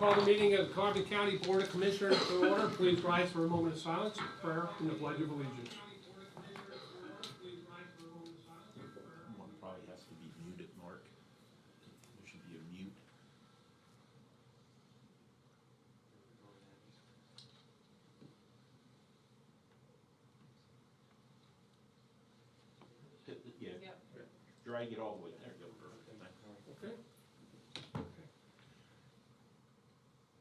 call the meeting of the Carbon County Board of Commissioners to order. Please rise for a moment of silence, prayer, and the Pledge of Allegiance. One probably has to be muted, Mark. There should be a mute. Yeah, Yep. drag it all the way there. Go. Okay.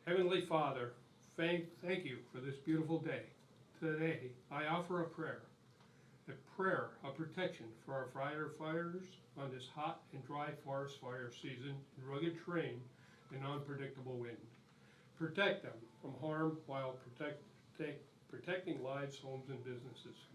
Heavenly Father, thank you for this beautiful day. Today, I offer a prayer of protection for our firefighters on this hot and dry forest fire season in rugged terrain and unpredictable wind. Protect them from harm while protecting lives, homes, and businesses.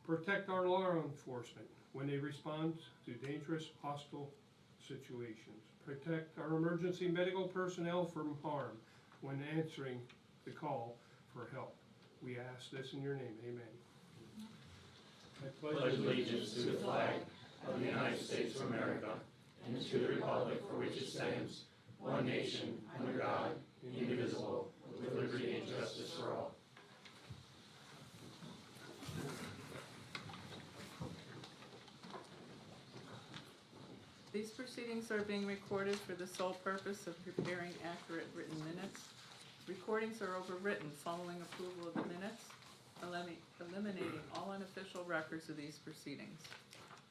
Protect our law enforcement when they respond to dangerous, hostile situations. Protect our emergency medical personnel from harm when answering the call for help. We ask this in your name, amen. I pledge allegiance to the flag of the United States of America and to the republic for which it stands, one nation, under God, indivisible, with liberty and justice for all. These proceedings are being recorded for the sole purpose of preparing accurate written minutes. Recordings are overwritten following approval of the minutes, eliminating all unofficial records of these proceedings.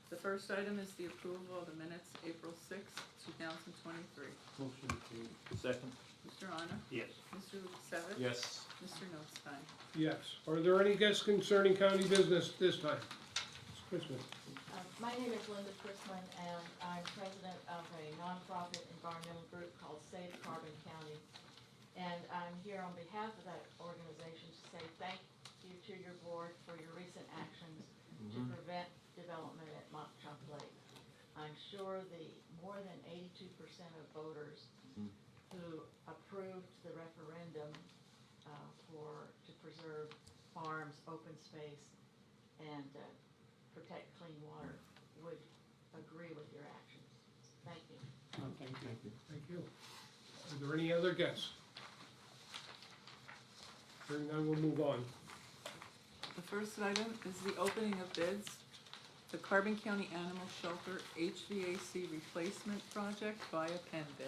The first item is the approval of the minutes, April 6, 2023. Motion approved. Second. Mr. Honor? Yes. Mr. Lukasevich? Yes. Mr. Notstein? Yes. Are there any guests concerning county business this time? Ms. Chrisman. My name is Linda Chrisman, and I'm president of a nonprofit environmental group called Save Carbon County. And I'm here on behalf of that organization to say thank you to your board for your recent actions to prevent development at Mock Chunk Lake. I'm sure the more than 82% of voters who approved the referendum to preserve farms, open space, and protect clean water would agree with your actions. Thank you. Thank you. Thank you. Are there any other guests? Hearing none, we'll move on. The first item is the opening of bids. The Carbon County Animal Shelter HVAC Replacement Project via pen bid.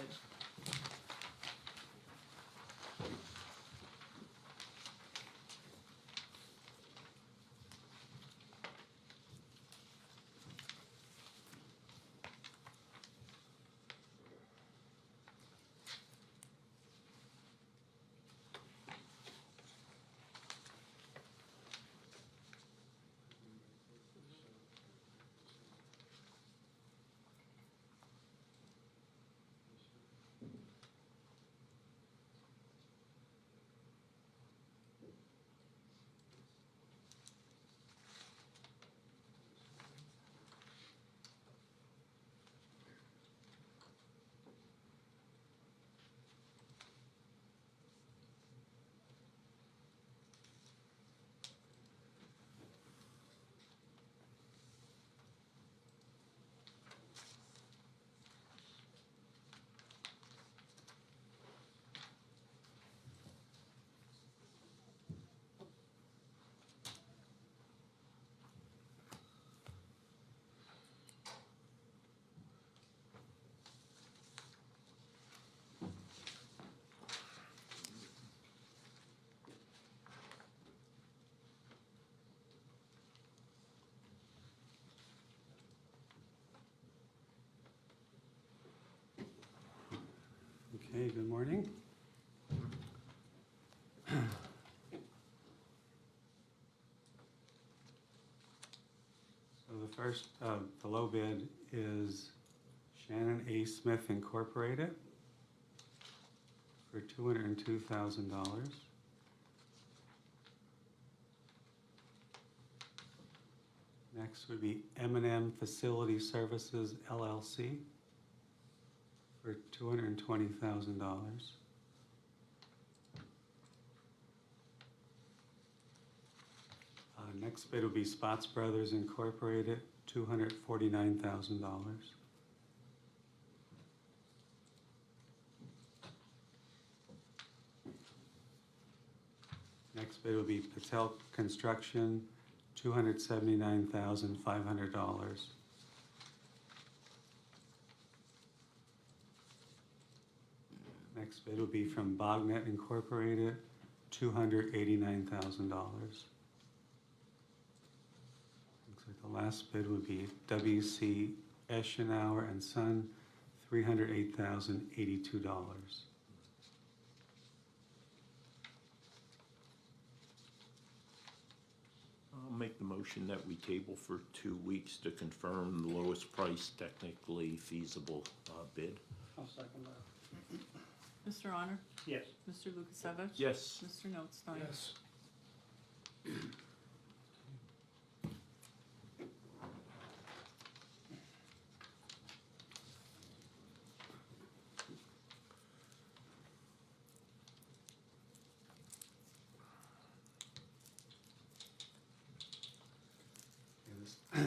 Okay, good morning. So the first, the low bid is Shannon A. Smith Incorporated for $202,000. Next would be M&M Facility Services LLC for $220,000. Next bid will be Spots Brothers Incorporated, $249,000. Next bid will be Patel Construction, $279,500. Next bid will be from Bognet Incorporated, $289,000. Looks like the last bid would be W.C. Eschenauer and Son, $308,082. I'll make the motion that we table for 2 weeks to confirm the lowest price technically feasible bid. I'll second that. Mr. Honor? Yes. Mr. Lukasevich? Yes. Mr. Notstein? Yes.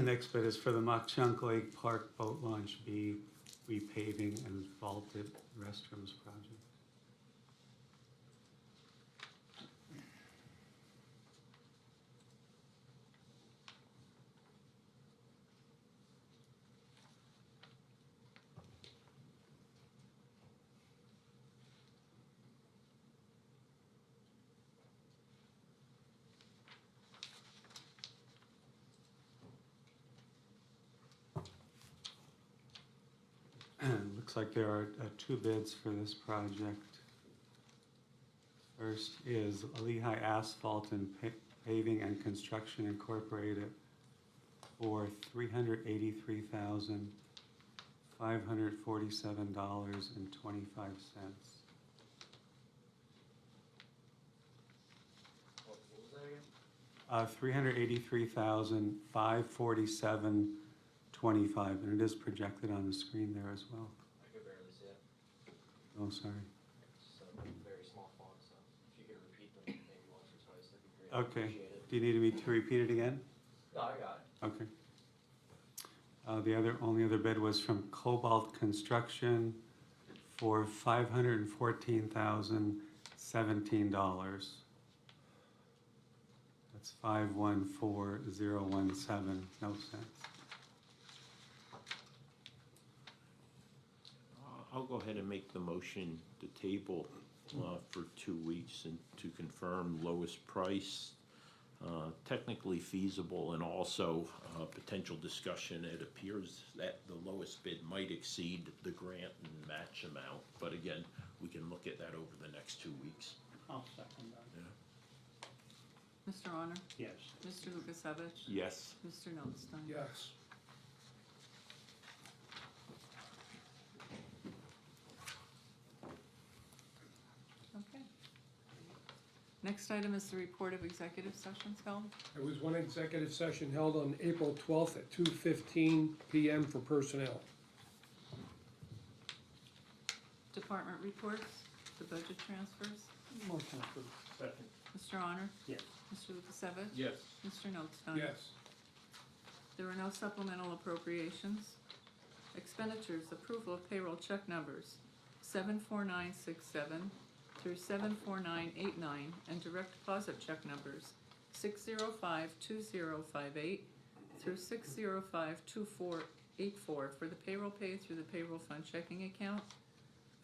Next bid is for the Mock-Chunk Lake Park Boat Launch B repaving and vaulted restrooms project. Looks like there are 2 bids for this project. First is Lehigh Asphalt and Paving and Construction Incorporated for $383,547.25. $383,547.25, and it is projected on the screen there as well. I could barely see it. Oh, sorry. It's a very small font, so if you could repeat them maybe once or twice, that'd be great. I Okay. appreciate it. Do you need me to repeat it again? No, I got it. Okay. The only other bid was from Cobalt Construction for $514,017. That's 514017, no cents. I'll go ahead and make the motion to table for 2 weeks and to confirm lowest price, technically feasible, and also potential discussion. It appears that the lowest bid might exceed the grant and match amount, but again, we can look at that over the next 2 weeks. I'll second that. Mr. Honor? Yes. Mr. Lukasevich? Yes. Mr. Notstein? Yes. Okay. Next item is the report of executive sessions held. There was one executive session held on April 12th at 2:15 PM for personnel. Department reports, the budget transfers. Motion approved. Second. Mr. Honor? Yes. Mr. Lukasevich? Yes. Mr. Notstein? Yes. There were no supplemental appropriations. Expenditures, approval of payroll check numbers 74967 through 74989, and direct deposit check numbers 6052058 through 6052484 for the payroll paid through the payroll fund checking account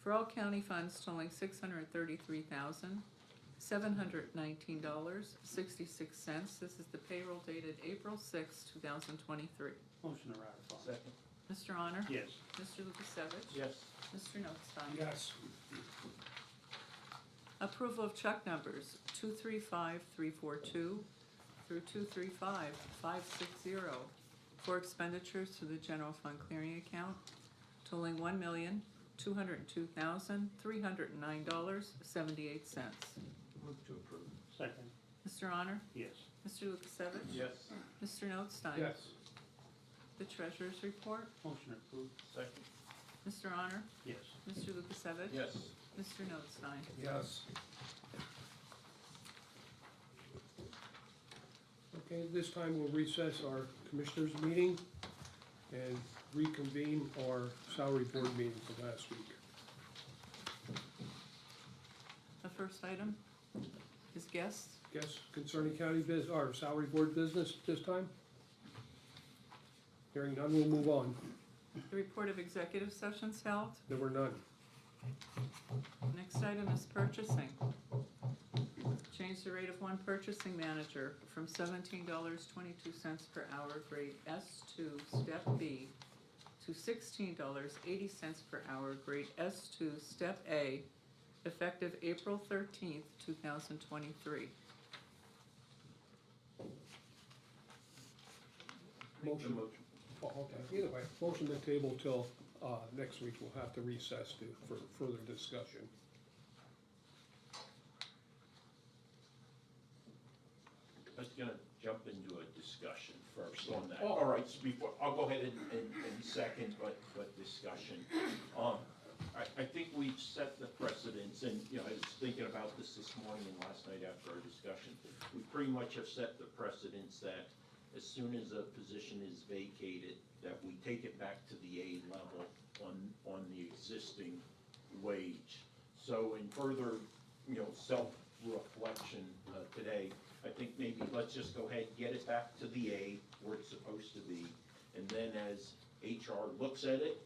for all county funds totaling $633,719.66. This is the payroll dated April 6, 2023. Motion to ratify. Second. Mr. Honor? Yes. Mr. Lukasevich? Yes. Mr. Notstein? Yes. Approval of check numbers 235342 through 235560 for expenditures to the general fund clearing account totaling $1,202,309.78. Move to approve. Second. Mr. Honor? Yes. Mr. Lukasevich? Yes. Mr. Notstein? Yes. The treasurer's report. Motion approved. Second. Mr. Honor? Yes. Mr. Lukasevich? Yes. Mr. Notstein? Yes. Okay, this time we'll recess our commissioners' meeting and reconvene our salary board meeting from last week. The first item is guests. guess concerning county or salary board business this time? Hearing none, we'll move on. The report of executive sessions held. There were none. Next item is purchasing. Change the rate of one purchasing manager from $17.22 per hour, grade S2, step B, to $16.80 per hour, grade S2, step A, effective April 13th, 2023. Motion. Oh, okay, either way, motion to table till, next week, we'll have to recess for further discussion. I was gonna jump into a discussion first on that. Oh. All right, so before, I'll go ahead and second, but discussion. I think we've set the precedence, and, you know, I was thinking about this morning and last night after our discussion. We pretty much have set the precedence that as soon as a position is vacated, that we take it back to the A level on the existing wage. So in further, you know, self-reflection today, I think maybe let's just go ahead and get it back to the A where it's supposed to be. And then as HR looks at it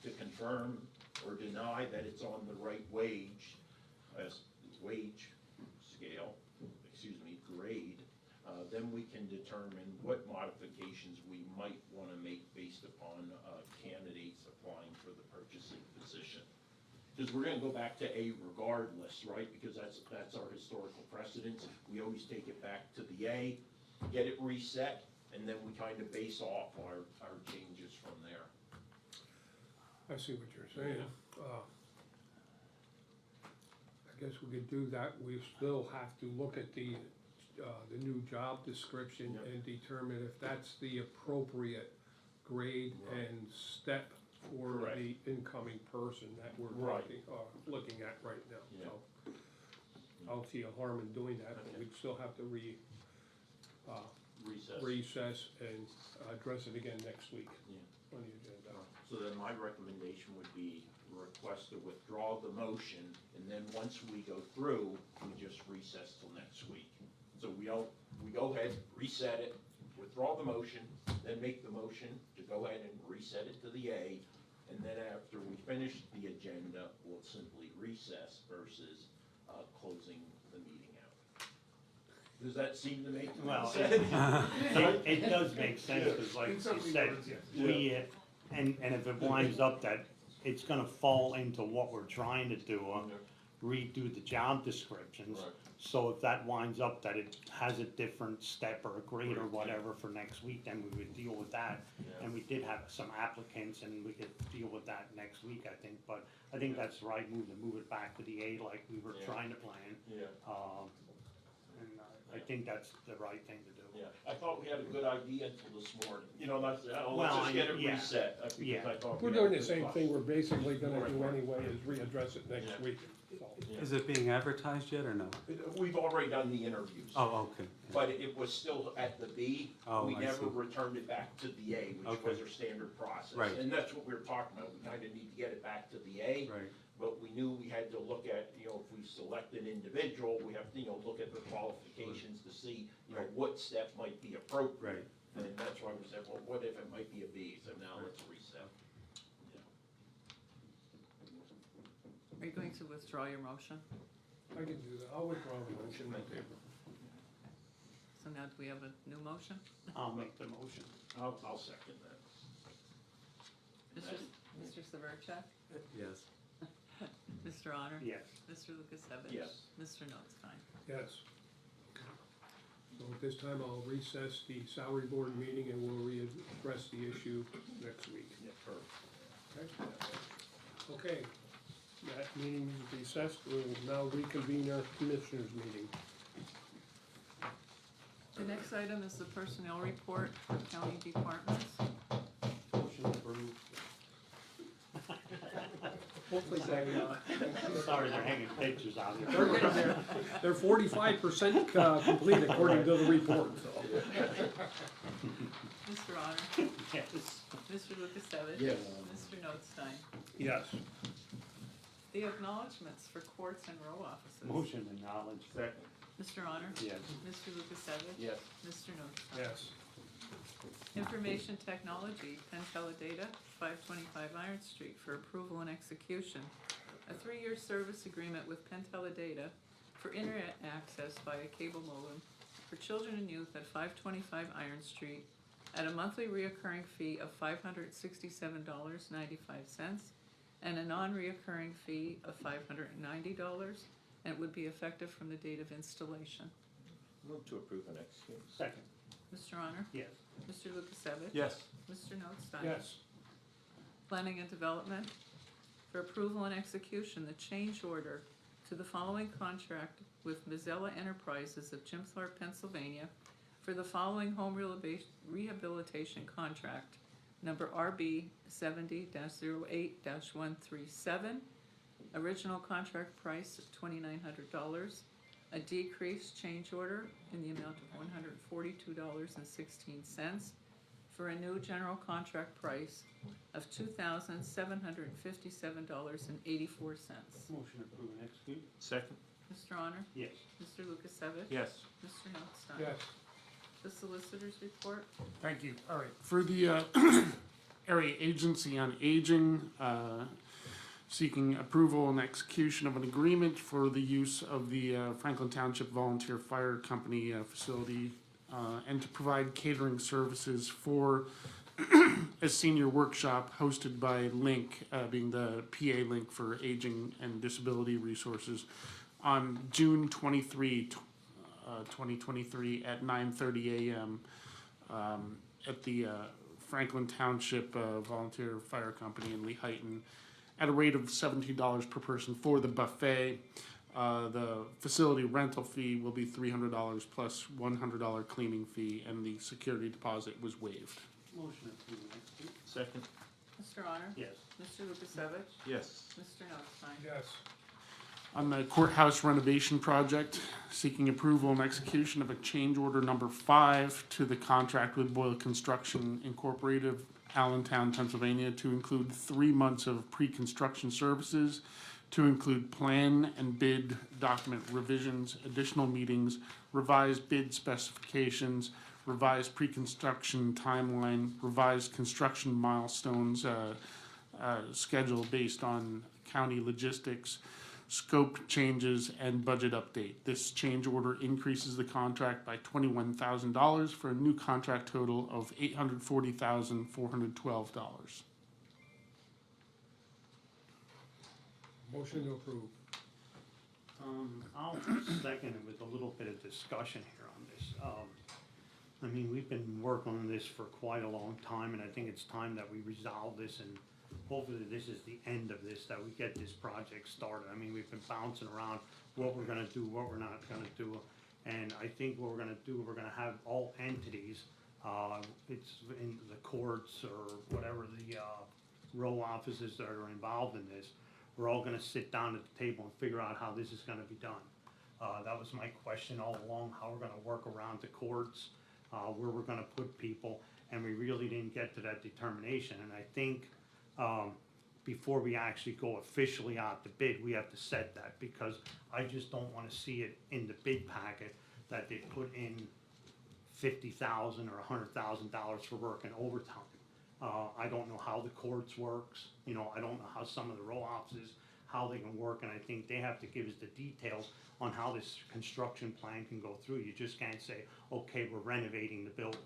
to confirm or deny that it's on the right wage scale, grade, then we can determine what modifications we might want to make based upon candidates applying for the purchasing position. Because we're gonna go back to A regardless, right? Because that's our historical precedence. We always take it back to the A, get it reset, and then we kind of base off our changes from there. I see what you're saying. I guess we could do that. We still have to look at the new job description Yep. and determine if that's the appropriate grade Right. and step for Correct. the incoming person that we're Right. looking at right now. Yeah. So I don't see a harm in doing that, but Okay. we'd still have to Recess. recess and address it again next week Yeah. on the agenda. So then my recommendation would be request to withdraw the motion, and then once we go through, we just recess till next week. So we go ahead, reset it, withdraw the motion, then make the motion to go ahead and reset it to the A, and then after we finish the agenda, we'll simply recess versus closing the meeting out. Does that seem to make Well, sense? it does make sense, because like you said, we, and if it winds up that it's gonna fall into what we're trying to do, redo the job descriptions. Right. So if that winds up that it has a different step or a grade or whatever for next week, then we would deal with that. Yeah. And we did have some applicants, and we could deal with that next week, I think, but I think that's the right move, to move it back to the A like we were Yeah. trying to plan. Yeah. And I think that's the right thing to do. Yeah, I thought we had a good idea until this morning, you know, let's Well, just get it yeah. reset, because Yeah. I thought. We're we had doing a the good same thought. thing we're basically gonna Right. do anyway, is readdress it next Yeah. week, so. Yeah. Is it being advertised yet or no? We've already done the interviews. Oh, okay. But it was still at the B. Oh, We I never see. returned it back to the A, which Okay. was our standard process. Right. And that's what we were talking about, we kinda need to get it back to the A. Right. But we knew we had to look at, you know, if we select an individual, we have to, you know, look at the qualifications to see, you know, Right. what step might be appropriate. Right. And that's why we said, well, what if it might be a B, so now let's reset. Yeah. Are you going to withdraw your motion? I can do that, I'll withdraw the motion. So now do we have a new motion? I'll make the motion. I'll second that. Mr. Severcek? Yes. Mr. Honor? Yes. Mr. Lukasevich? Yes. Mr. Notstein? Yes. So at this time, I'll recess the salary board meeting and we'll readdress the issue next week. Yeah, perfect. Okay? Okay, that meeting is recessed, we'll now reconvene our commissioners meeting. The next item is the personnel report for county departments. Motion approved. Hopefully Sorry, they're hanging pictures out they're here. getting there. They're 45% complete according to the report, so. Mr. Honor? Yes. Mr. Lukasevich? Yes. Mr. Notstein? Yes. The acknowledgements for courts and row offices. Motion to acknowledge. Second. Mr. Honor? Yes. Mr. Lukasevich? Yes. Mr. Notstein? Yes. Information Technology, Penn Teledata, 525 Iron Street for approval and execution. A 3-year service agreement with Penn Teledata for internet access via cable modem for children and youth at 525 Iron Street at a monthly reoccurring fee of $567.95 and a non-reoccurring fee of $590, and it would be effective from the date of installation. Move to approve and execute. Second. Mr. Honor? Yes. Mr. Lukasevich? Yes. Mr. Notstein? Yes. Planning and Development, for approval and execution, the change order to the following contract with Mozilla Enterprises of Jim Thorpe, Pennsylvania, for the following home rehabilitation contract, number RB 70-08-137, original contract price of $2,900, a decreased change order in the amount of $142.16, for a new general contract price of $2,757.84. Motion approved and execute. Second. Mr. Honor? Yes. Mr. Lukasevich? Yes. Mr. Notstein? Yes. The Solicitor's Report? Thank you. All right. For the Area Agency on Aging, seeking approval and execution of an agreement for the use of the Franklin Township Volunteer Fire Company facility and to provide catering services for a senior workshop hosted by Link, being the PA Link for Aging and Disability Resources, on June 23, 2023 at 9:30 a.m. At the Franklin Township Volunteer Fire Company in Lehighton at a rate of $17 per person for the buffet. The facility rental fee will be $300 plus $100 cleaning fee, and the security deposit was waived. Motion approved and execute. Second. Mr. Honor? Yes. Mr. Lukasevich? Yes. Mr. Notstein? Yes. On the courthouse renovation project, seeking approval and execution of a change order number 5 to the contract with Boyle Construction Incorporated of Allentown, Pennsylvania, to include 3 months of pre-construction services, to include plan and bid document revisions, additional meetings, revised bid specifications, revised pre-construction timeline, revised construction milestones, schedule based on county logistics, scope changes, and budget update. This change order increases the contract by $21,000 for a new contract total of $840,412. Motion to approve. I'll second it with a little bit of discussion here on this. I mean, we've been working on this for quite a long time, and I think it's time that we resolve this, and hopefully this is the end of this, that we get this project started. I mean, we've been bouncing around what we're gonna do, what we're not gonna do, and I think what we're gonna do, we're gonna have all entities, it's in the courts or whatever the row offices that are involved in this, we're all gonna sit down at the table and figure out how this is gonna be done. That was my question all along, how we're gonna work around the courts, where we're gonna put people, and we really didn't get to that determination. And I think before we actually go officially out to bid, we have to set that, because I just don't wanna see it in the bid packet that they put in $50,000 or $100,000 for working overtime. I don't know how the courts works, you know, I don't know how some of the row offices, how they can work, and I think they have to give us the details on how this construction plan can go through. You just can't say, okay, we're renovating the building.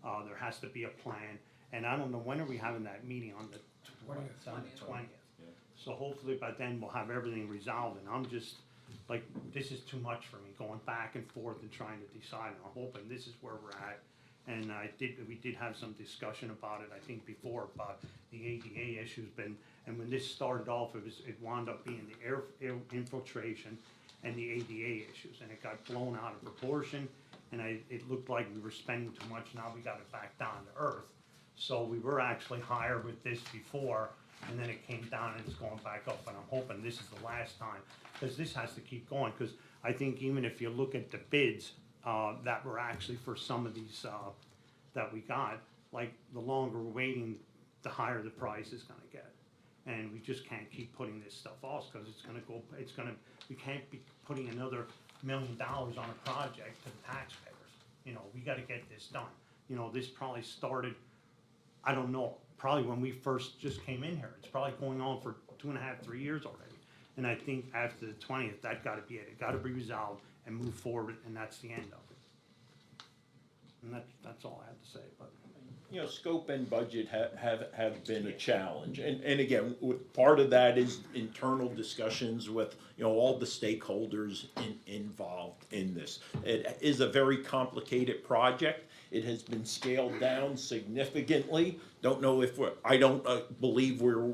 There has to be a plan, and I don't know, when are we having that meeting? On the 20th. On the 20th. So hopefully by then we'll have everything resolved, and I'm just, like, this is too much for me, going back and forth and trying to decide. I'm hoping this is where we're at. And we did have some discussion about it, I think before, about the ADA issues, and when this started off, it wound up being the air infiltration and the ADA issues, and it got blown out of proportion, and it looked like we were spending too much. Now we got it back down to earth. So we were actually higher with this before, and then it came down and it's going back up, and I'm hoping this is the last time, because this has to keep going, because I think even if you look at the bids that were actually for some of these that we got, like, the longer we're waiting, the higher the price is gonna get. And we just can't keep putting this stuff off, cause we can't be putting another $1 million on a project to the taxpayers. You know, we gotta get this done. You know, this probably started, I don't know, probably when we first just came in here. It's probably going on for 2.5, 3 years already. And I think after the 20th, that gotta be it. It gotta be resolved and move forward, and that's the end of it. And that's all I have to say, but. You know, scope and budget have been a challenge, and again, part of that is internal discussions with, you know, all the stakeholders involved in this. It is a very complicated project. It has been scaled down significantly. Don't know if I don't believe we're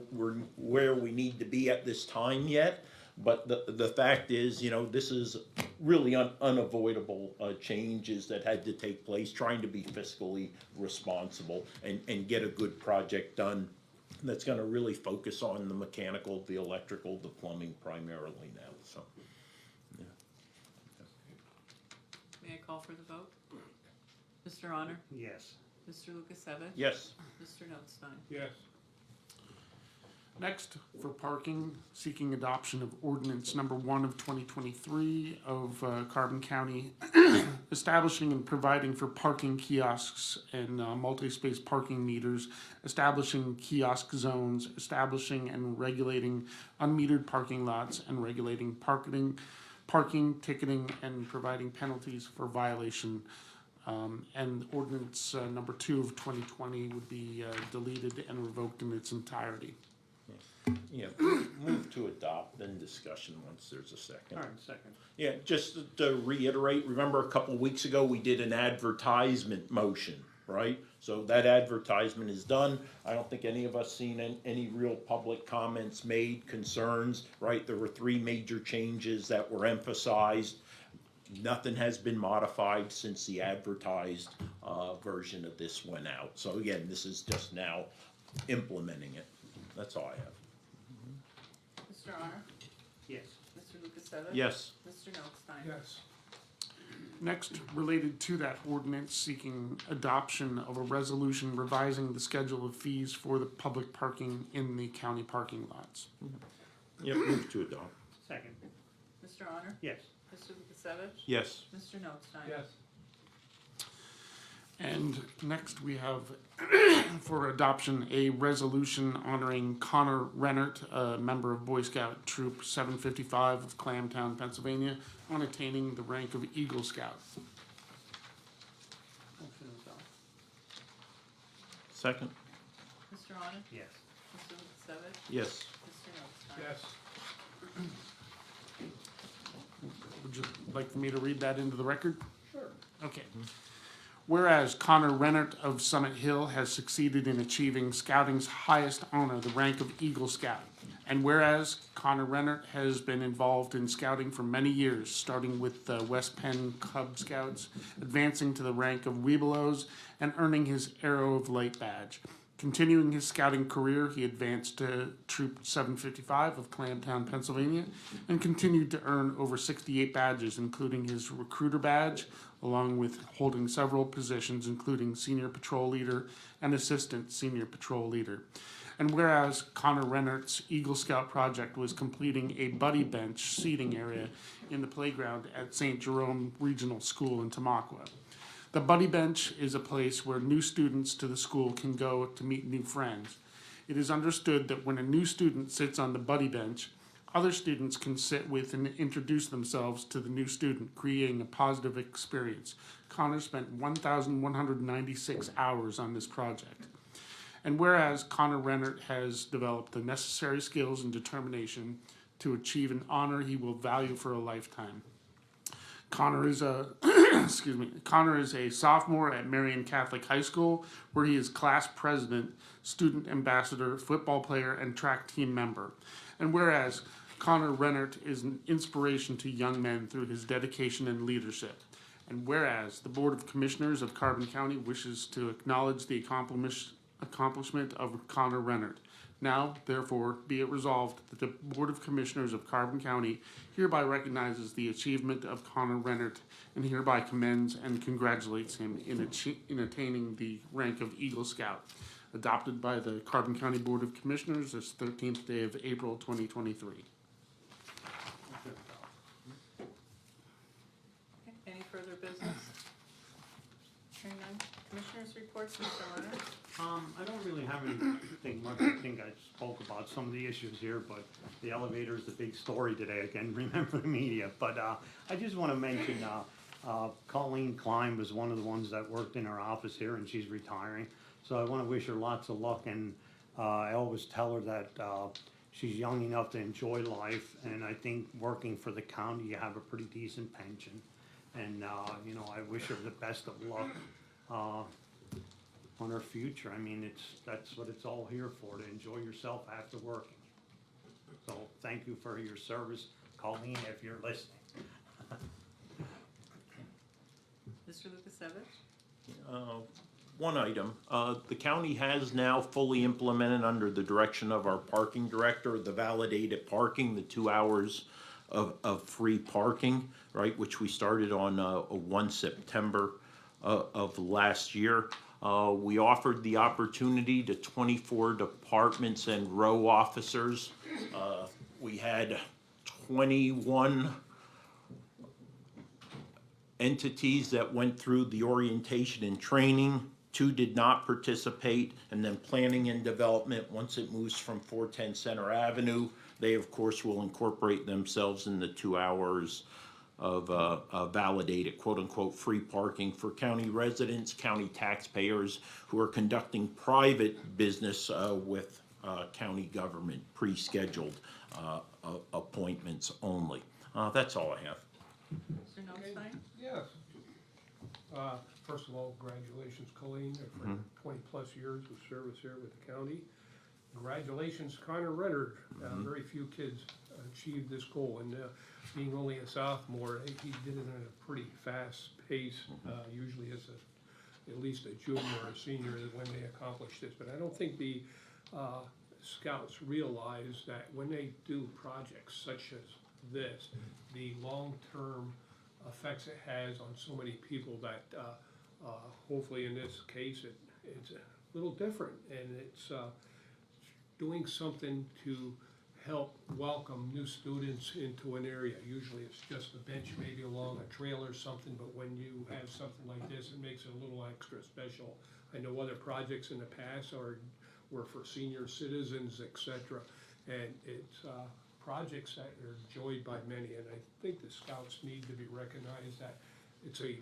where we need to be at this time yet. But the fact is, you know, this is really unavoidable changes that had to take place, trying to be fiscally responsible and get a good project done that's going to really focus on the mechanical, the electrical, the plumbing primarily now. So, yeah. May I call for the vote? Mr. Honor? Yes. Mr. Lukasevich? Yes. Mr. Notstein? Yes. Next, for parking, seeking adoption of ordinance number 1 of 2023 of Carbon County, establishing and providing for parking kiosks and multi-space parking meters, establishing kiosk zones, establishing and regulating unmetered parking lots, and regulating parking, ticketing, and providing penalties for violation. And ordinance number 2 of 2020 would be deleted and revoked in its entirety. Yeah, move to adopt, then discussion once there's a second. All right, second. Yeah, just to reiterate, remember a couple weeks ago, we did an advertisement motion, right? So that advertisement is done. I don't think any of us seen any real public comments made, concerns, right? There were 3 major changes that were emphasized. Nothing has been modified since the advertised version of this went out. So again, this is just now implementing it. That's all I have. Mr. Honor? Yes. Mr. Lukasevich? Yes. Mr. Notstein? Yes. Next, related to that ordinance, seeking adoption of a resolution revising the schedule of fees for the public parking in the county parking lots. Yep, move to adopt. Second. Mr. Honor? Yes. Mr. Lukasevich? Yes. Mr. Notstein? Yes. And next we have for adoption a resolution honoring Connor Rennert, a member of Boy Scout Troop 755 of Clamtown, Pennsylvania, on attaining the rank of Eagle Scout. Second? Mr. Honor? Yes. Mr. Lukasevich? Yes. Mr. Notstein? Yes. Would you like for me to read that into the record? Sure. Okay. Whereas Connor Rennert of Summit Hill has succeeded in achieving scouting's highest honor, the rank of Eagle Scout. And whereas Connor Rennert has been involved in scouting for many years, starting with the West Penn Cub Scouts, advancing to the rank of Webelos, and earning his Arrow of Light badge. Continuing his scouting career, he advanced to Troop 755 of Clamtown, Pennsylvania, and continued to earn over 68 badges, including his recruiter badge, along with holding several positions, including Senior Patrol Leader and Assistant Senior Patrol Leader. And whereas Connor Rennert's Eagle Scout project was completing a buddy bench seating area in the playground at St. Jerome Regional School in Tamaqua. The buddy bench is a place where new students to the school can go to meet new friends. It is understood that when a new student sits on the buddy bench, other students can sit with and introduce themselves to the new student, creating a positive experience. Connor spent 1,196 hours on this project. And whereas Connor Rennert has developed the necessary skills and determination to achieve an honor he will value for a lifetime. Connor is a Connor is a sophomore at Marion Catholic High School, where he is class president, student ambassador, football player, and track team member. And whereas Connor Rennert is an inspiration to young men through his dedication and leadership. And whereas the Board of Commissioners of Carbon County wishes to acknowledge the accomplishment of Connor Rennert. Now, therefore, be it resolved that the Board of Commissioners of Carbon County hereby recognizes the achievement of Connor Rennert and hereby commends and congratulates him in attaining the rank of Eagle Scout. adopted by the Carbon County Board of Commissioners this 13th day of April 2023. Okay, any further business? Hearing none. Commissioners' reports, Mr. Leonard? I don't really have anything much. I think I spoke about some of the issues here, but the elevator is the big story today. I can remember the media, but I just want to mention Colleen Klein was one of the ones that worked in our office here, and she's retiring. So I want to wish her lots of luck, and I always tell her that she's young enough to enjoy life, and I think working for the county, you have a pretty decent pension. And, you know, I wish her the best of luck on her future. I mean, that's what it's all here for, to enjoy yourself after working. So thank you for your service, Colleen, if you're listening. Mr. Lukasevich? One item, the county has now fully implemented under the direction of our parking director, the validated parking, the 2 hours of free parking, right, which we started on 1 September of last year. We offered the opportunity to 24 departments and row officers. We had 21 entities that went through the orientation and training. 2 did not participate, and then planning and development, once it moves from 410 Center Avenue, they of course will incorporate themselves in the 2 hours of validated quote-unquote free parking for county residents, county taxpayers who are conducting private business with county government, pre-scheduled appointments only. That's all I have. Mr. Notstein? Yes. First of all, congratulations, Colleen, for 20-plus years of service here with the county. Congratulations, Connor Renard. Very few kids achieved this goal, and being only a sophomore, he did it at a pretty fast pace. Usually as at least a junior or a senior when they accomplish this. But I don't think the scouts realize that when they do projects such as this, the long-term effects it has on so many people that hopefully in this case it's a little different, and it's doing something to help welcome new students into an area. Usually it's just a bench maybe along a trail or something, but when you have something like this, it makes it a little extra special. I know other projects in the past were for senior citizens, etc., and it's projects that are enjoyed by many, and I think the scouts need to be recognized that it's a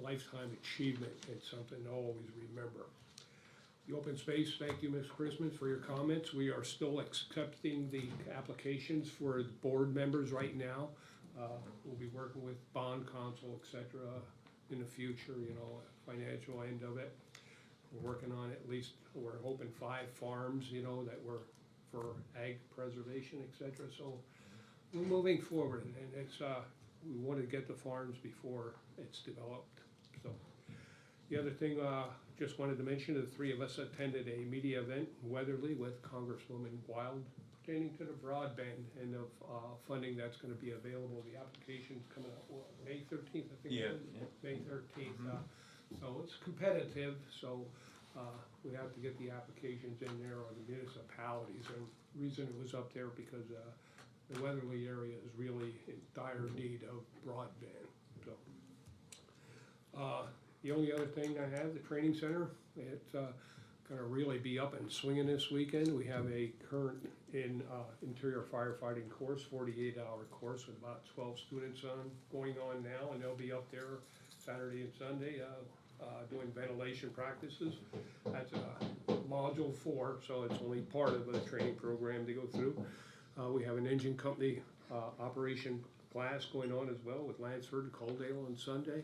lifetime achievement, and something to always remember. The open space, thank you, Ms. Christmas, for your comments. We are still accepting the applications for board members right now. We'll be working with bond counsel, etc., in the future, you know, financial end of it. We're working on at least, we're hoping 5 farms, you know, that were for ag preservation, etc. So we're moving forward, and it's we want to get the farms before it's developed. So the other thing, just wanted to mention, the 3 of us attended a media event in Weatherly with Congresswoman Wild pertaining to the broadband and of funding that's going to be available. The application's coming out May 13th, I think. Yeah. May 13th. So it's competitive. So. We have to get the applications in there on the municipalities, and the reason it was up there because the Weatherly area is really in dire need of broadband. So the only other thing I have, the training center, it's gonna really be up and swinging this weekend. We have a current interior firefighting course, 48-hour course with about 12 students going on now, and they'll be up there Saturday and Sunday. Doing ventilation practices. That's module 4, so it's only part of the training program to go through. We have an engine company operation class going on as well with Lansford and Coaldale on Sunday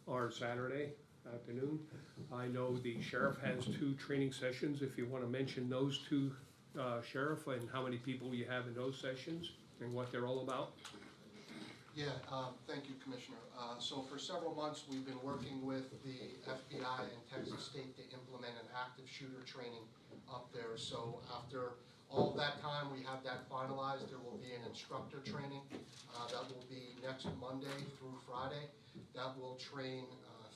or Saturday afternoon. I know the sheriff has 2 training sessions. If you want to mention those 2, Sheriff, and how many people you have in those sessions and what they're all about. Yeah, thank you, Commissioner. So for several months, we've been working with the FBI and Texas State to implement an active shooter training up there. So after all that time, we have that finalized. There will be an instructor training that will be next Monday through Friday. That will train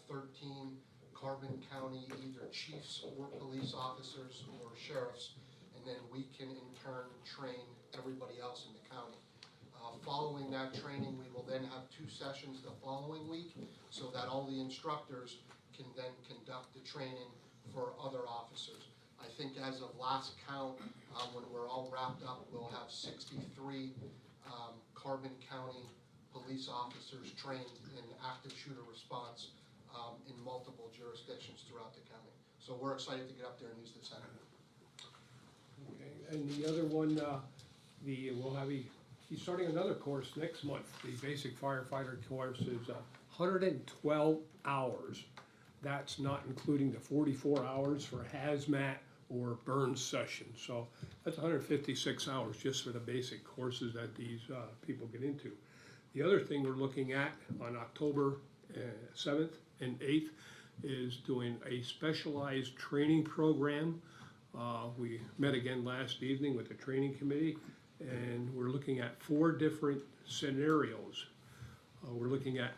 13 Carbon County either chiefs or police officers or sheriffs, and then we can in turn train everybody else in the county. Following that training, we will then have 2 sessions the following week so that all the instructors can then conduct the training for other officers. I think as of last count, when we're all wrapped up, we'll have 63 Carbon County police officers trained in active shooter response in multiple jurisdictions throughout the county. So we're excited to get up there and use the center. Okay, and the other one, he's starting another course next month. The basic firefighter course is 112 hours. That's not including the 44 hours for hazmat or burn sessions. So that's 156 hours just for the basic courses that these people get into. The other thing we're looking at on October 7th and 8th is doing a specialized training program. We met again last evening with the training committee, and we're looking at 4 different scenarios. We're looking at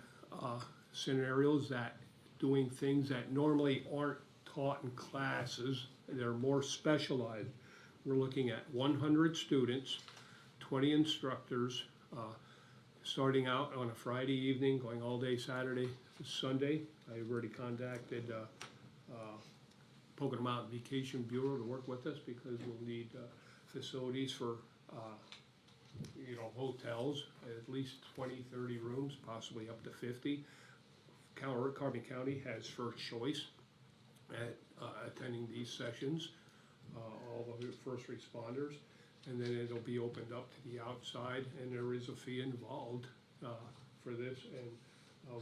scenarios that doing things that normally aren't taught in classes. They're more specialized. We're looking at 100 students, 20 instructors, starting out on a Friday evening, going all day Saturday to Sunday. I've already contacted Pocono Mountain Vacation Bureau to work with us because we'll need facilities for hotels, at least 20, 30 rooms, possibly up to 50. Carbon County has first choice at attending these sessions, all of the first responders, and then it'll be opened up to the outside, and there is a fee involved for this, and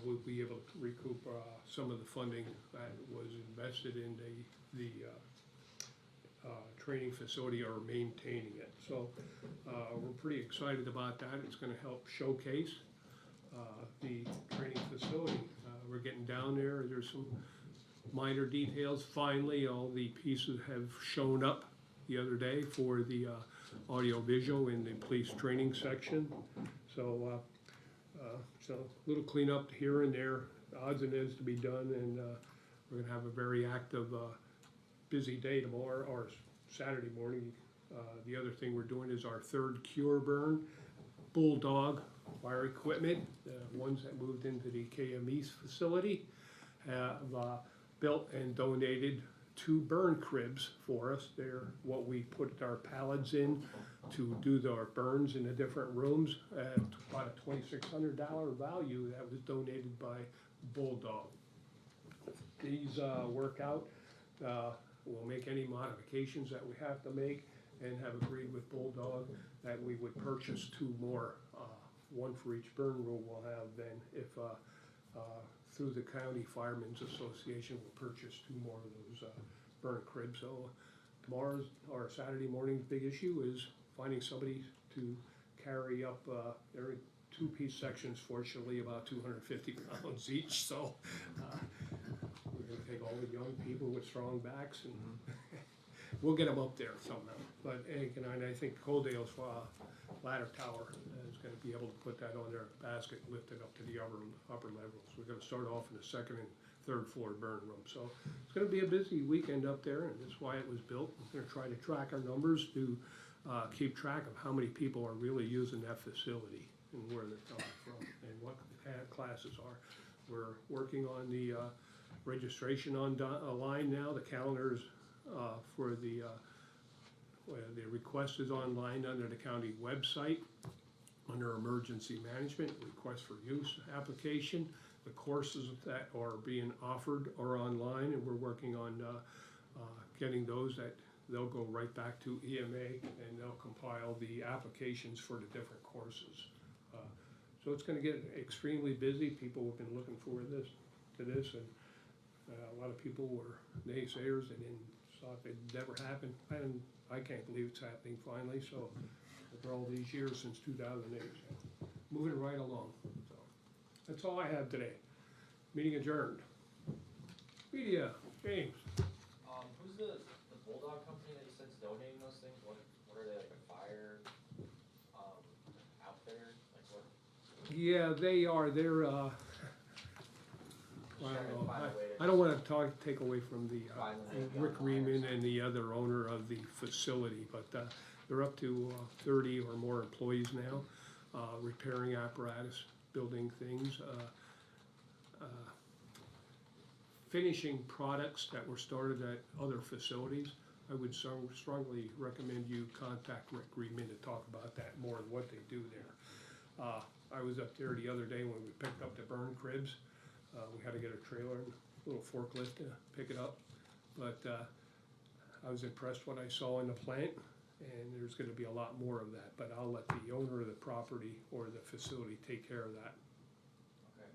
we'll be able to recoup some of the funding that was invested in the training facility or maintaining it. So we're pretty excited about that. It's going to help showcase the training facility. We're getting down there. There's some minor details. Finally, all the pieces have shown up the other day for the audio-visual in the police training section. So a little cleanup here and there, odds and ends to be done, and we're going to have a very active, busy day tomorrow, or Saturday morning. The other thing we're doing is our 3rd cure burn. Bulldog fire equipment, the ones that moved into the KME facility, have built and donated 2 burn cribs for us. They're what we put our pallets in to do our burns in the different rooms at about a $2,600 value that was donated by Bulldog. These work out. We'll make any modifications that we have to make, and have agreed with Bulldog that we would purchase 2 more, 1 for each burn room we'll have then if through the County Firemen's Association we'll purchase 2 more of those burn cribs. So tomorrow's or Saturday morning's big issue is finding somebody to carry up, they're in 2-piece sections, fortunately about 250 pounds each, so we're gonna take all the young people with strong backs and we'll get them up there somehow. But I think Coaldale's ladder tower is going to be able to put that on their basket, lift it up to the upper levels. We're going to start off in the 2nd and 3rd floor burn room. So it's going to be a busy weekend up there, and that's why it was built. We're going to try to track our numbers to keep track of how many people are really using that facility and where they're coming from and what the classes are. We're working on the registration online now. The calendars for the request is online under the county website, under emergency management, request for use application. The courses that are being offered are online, and we're working on getting those that they'll go right back to EMA, and they'll compile the applications for the different courses. So it's going to get extremely busy. People have been looking forward to this, and a lot of people were naysayers. They didn't thought it'd never happen, and I can't believe it's happening finally. So after all these years since 2008, so moving right along. So that's all I have today. Meeting adjourned. Media, James. Who's the Bulldog company that you said's donating those things? What are they, like a fire outfitter? Like what? Yeah, they are. They're Well, Trying to find a way to I don't wanna take away from the, Finally, Rick Reman and the other owner of the facility, but, they're up to, 30 or more employees now, repairing apparatus, building things, finishing products that were started at other facilities. I would strongly recommend you contact Rick Reman to talk about that more and what they do there. I was up there the other day when we picked up the burn cribs. We had to get a trailer and a little forklift to pick it up. But I was impressed what I saw in the plant, and there's gonna be a lot more of that. But I'll let the owner of the property or the facility take care of that. Okay,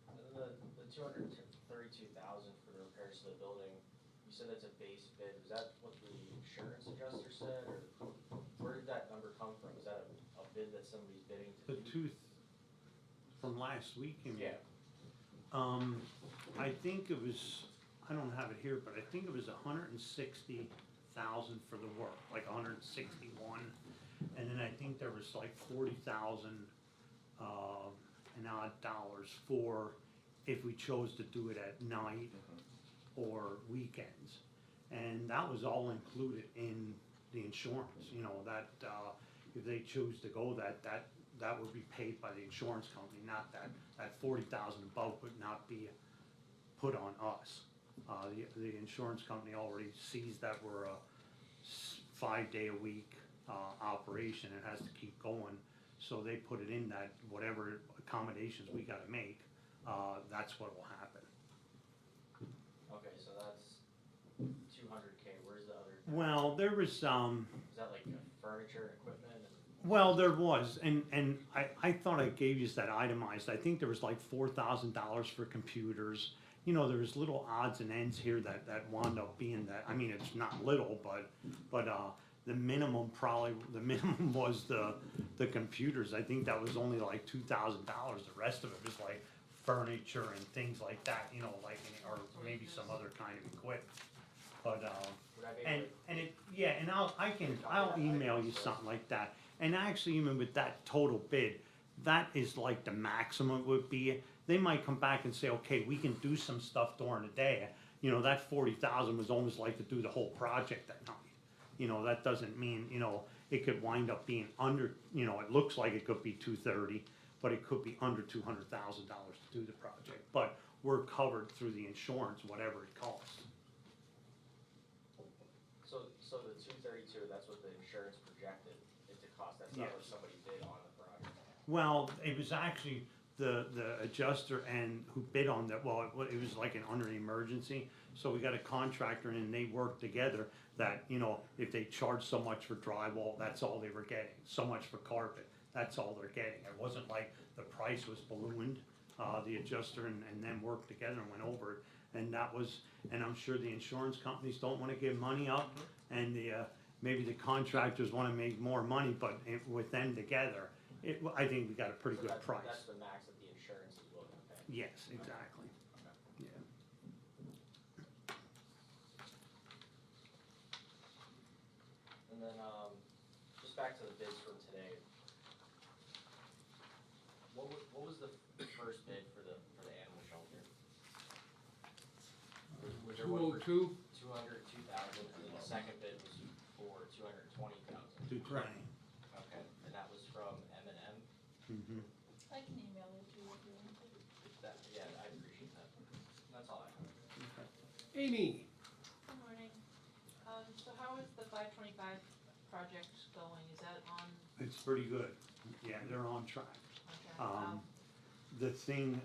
and then the 232,000 for the repairs to the building, you said that's a base bid, was that what the insurance adjuster said, or where did that number come from? Is that a bid that somebody's bidding to The do? tooth from last week, you mean? Yeah, I think it was, I don't have it here, but I think it was 160,000 for the work, like 161. And then I think there was like 40,000 and odd dollars for if we chose to do it at night or weekends. And that was all included in the insurance, you know, that, if they choose to go that would be paid by the insurance company, not that 40,000 above would not be put on us. The insurance company already sees that we're a 5-day-a-week operation, it has to keep going, so they put it in that whatever accommodations we gotta make, that's what will happen. okay, so that's 200K, where's the other, Well, there was, is that like furniture, equipment? well, there was, and I thought I gave you that itemized, I think there was like $4,000 for computers. You know, there was little odds and ends here that wound up being that, I mean, it's not little, but the minimum was the computers, I think that was only like $2,000, the rest of it was like furniture and things like that, you know, like, or maybe some other kind of equipment. But, Would I be and, able and it, yeah, and I'll email you something like that. And actually, even with that total bid, that is like the maximum would be. They might come back and say, okay, we can do some stuff during the day. You know, that 40,000 was almost like to do the whole project that night. You know, that doesn't mean, you know, it could wind up being under, you know, it looks like it could be 230, but it could be under $200,000 to do the project. But we're covered through the insurance, whatever it costs. So the 232, that's what the insurance projected it to cost, that's not what Yes. somebody did on the project? Well, it was actually the adjuster and who bid on that, well, it was like an under emergency. So we got a contractor and they worked together that, you know, if they charged so much for drywall, that's all they were getting. So much for carpet, that's all they're getting. It wasn't like the price was ballooned. The adjuster and them worked together and went over it. And that was, and I'm sure the insurance companies don't wanna give money up, and maybe the contractors wanna make more money, but with them together, I think we got a pretty So good that's- price. That's the max that the insurance is willing to pay? Yes, exactly, Okay. yeah. And then, just back to the bids from today. What was the first bid for the animal shelter? Was there one for 202, 202,000, and then the second bid was for 220,000? 220. Okay, and that was from M&M? Mm-hmm. I can email it to you if you want to. That, yeah, I appreciate that. That's all I have. Amy, Good morning. So how is the 525 project going? Is that on, It's pretty good, yeah, they're on track. okay, The thing,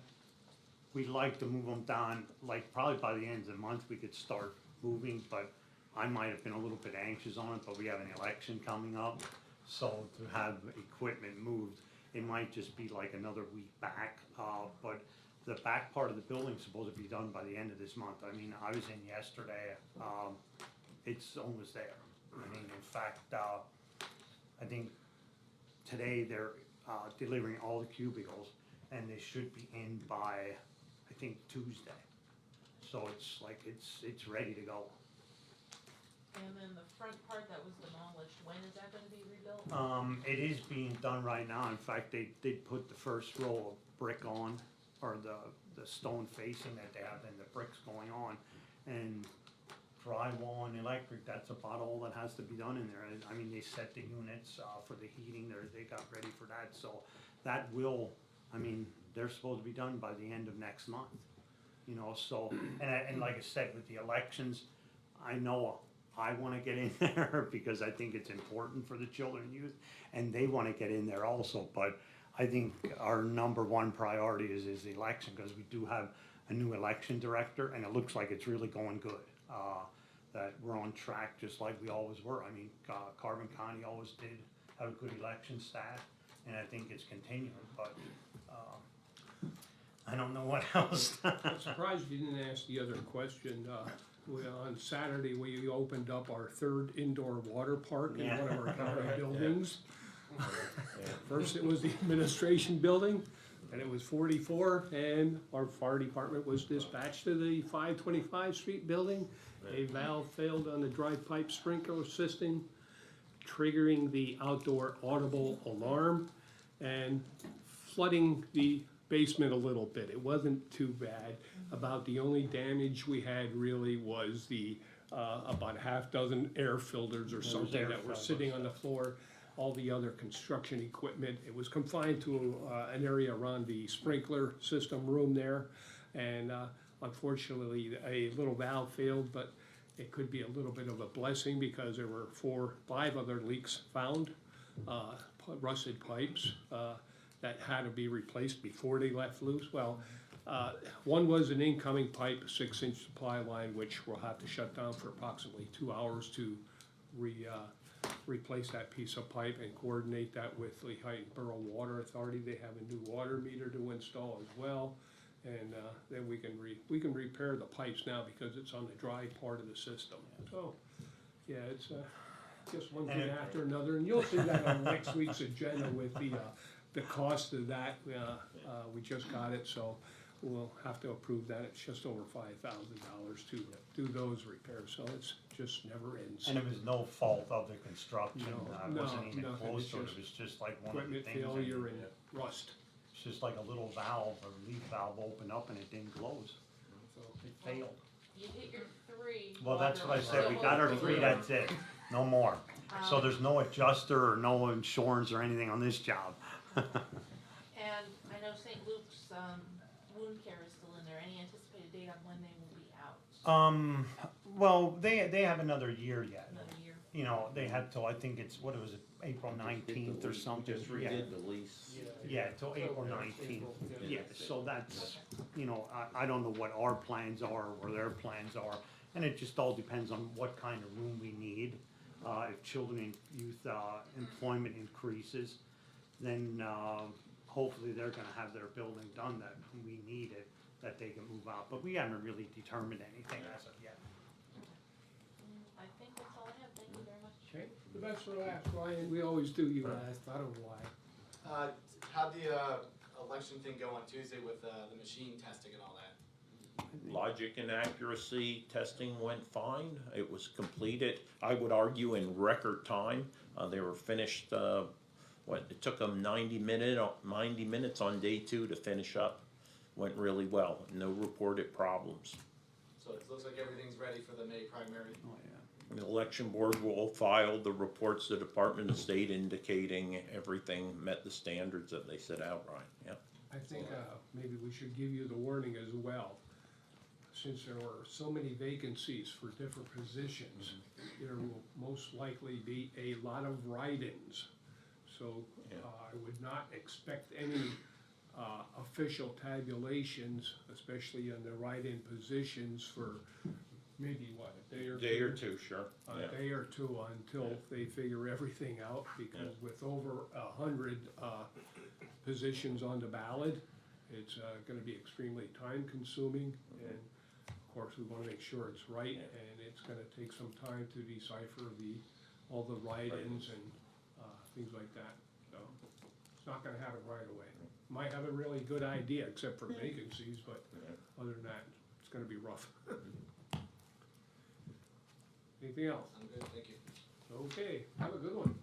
we'd like to move them down, like probably by the end of the month, we could start moving, but I might have been a little bit anxious on it, but we have an election coming up. So to have equipment moved, it might just be like another week back, but the back part of the building's supposed to be done by the end of this month. I mean, I was in yesterday, it's almost there. I mean, in fact, I think today they're delivering all the cubicles, and they should be in by, I think, Tuesday. So it's like, it's ready to go. and then the front part that was demolished, when is that gonna be rebuilt? It is being done right now. In fact, they did put the first row of brick on, or the the stone facing that they have and the bricks going on. And drywall and electric, that's about all that has to be done in there. I mean, they set the units, for the heating, they got ready for that, so that will, I mean, they're supposed to be done by the end of next month. You know, so, and like I said, with the elections, I know I wanna get in there because I think it's important for the children and youth, and they wanna get in there also, but I think our number one priority is the election, cause we do have a new election director, and it looks like it's really going good. That we're on track just like we always were. I mean, Carbon County always did have a good election staff, and I think it's continuing, but, I don't know what else. I'm surprised you didn't ask the other question. On Saturday, we opened up our third indoor water park in Yeah. one of our county buildings. First, it was the administration building, and it was 44, and our fire department was dispatched to the 525 Street building. A valve failed on the dry pipe sprinkler system, triggering the outdoor audible alarm and flooding the basement a little bit. It wasn't too bad. About the only damage we had really was the, about a half dozen air filters or something air that were filters, sitting on the floor. All the other construction equipment, it was confined to an area around the sprinkler system room there. And unfortunately, a little valve failed, but it could be a little bit of a blessing because there were 5 other leaks found, rusted pipes that had to be replaced before they let loose. Well, one was an incoming pipe, a 6-inch supply line, which we'll have to shut down for approximately 2 hours to replace that piece of pipe and coordinate that with the Lehigh Borough Water Authority. They have a new water meter to install as well. And then we can repair the pipes now because it's on the dry part of the system. So, yeah, it's just one thing after another, and you'll see that on next week's agenda with the cost of that. We just got it, so we'll have to approve that. It's just over $5,000 to do those repairs, so it's just never ends. And it was no fault of the construction, No, it wasn't even nothing. close It's to it, just it was just like one of the Equipment things. failure and rust. It's just like a little valve, a leak valve opened up and it didn't close, So, it failed. You hit your 3. Well, that's what I said, we So got our hopefully- 3, that's it, no more. So there's no adjuster or no insurance or anything on this job. And I know St. Luke's wound care is still in there. Any anticipated date on when they will be out? Well, they have another year yet. Another year? You know, they have till, I think it's, what was it, April 19th or something. Just Yeah. redid the lease. Yeah, till April 19th. Yeah, so that's, you know, I don't know what our plans are or their plans are. And it just all depends on what kind of room we need. If children and youth employment increases, then hopefully they're gonna have their building done that we need it, that they can move out. But we haven't really determined anything as of yet. I think that's all I have. Thank you very much. okay, the best for last, Ryan. We always do you last. I don't know why. How'd the election thing go on Tuesday with the machine testing and all that? Logic and accuracy testing went fine. It was completed, I would argue, in record time. They were finished, it took them 90 minutes on day 2 to finish up. Went really well, no reported problems. So it looks like everything's ready for the May primary. Oh, yeah. The election board will file the reports to the Department of State indicating everything met the standards that they set out, right, yeah. I think maybe we should give you the warning as well. Since there are so many vacancies for different positions, there will most likely be a lot of write-ins. So I would not expect any official tabulations, especially on the write-in positions for maybe what, a day or two? Day or two, sure. A day or two until they figure everything out, because with over 100 positions on the ballot, it's gonna be extremely time-consuming, and of course, we wanna make sure it's right, and it's gonna take some time to decipher all the write-ins and things like that, so it's not gonna happen right away. Might have a really good idea, except for vacancies, but other than that, it's gonna be rough. Anything else? I'm good, thank you. Okay, have a good one.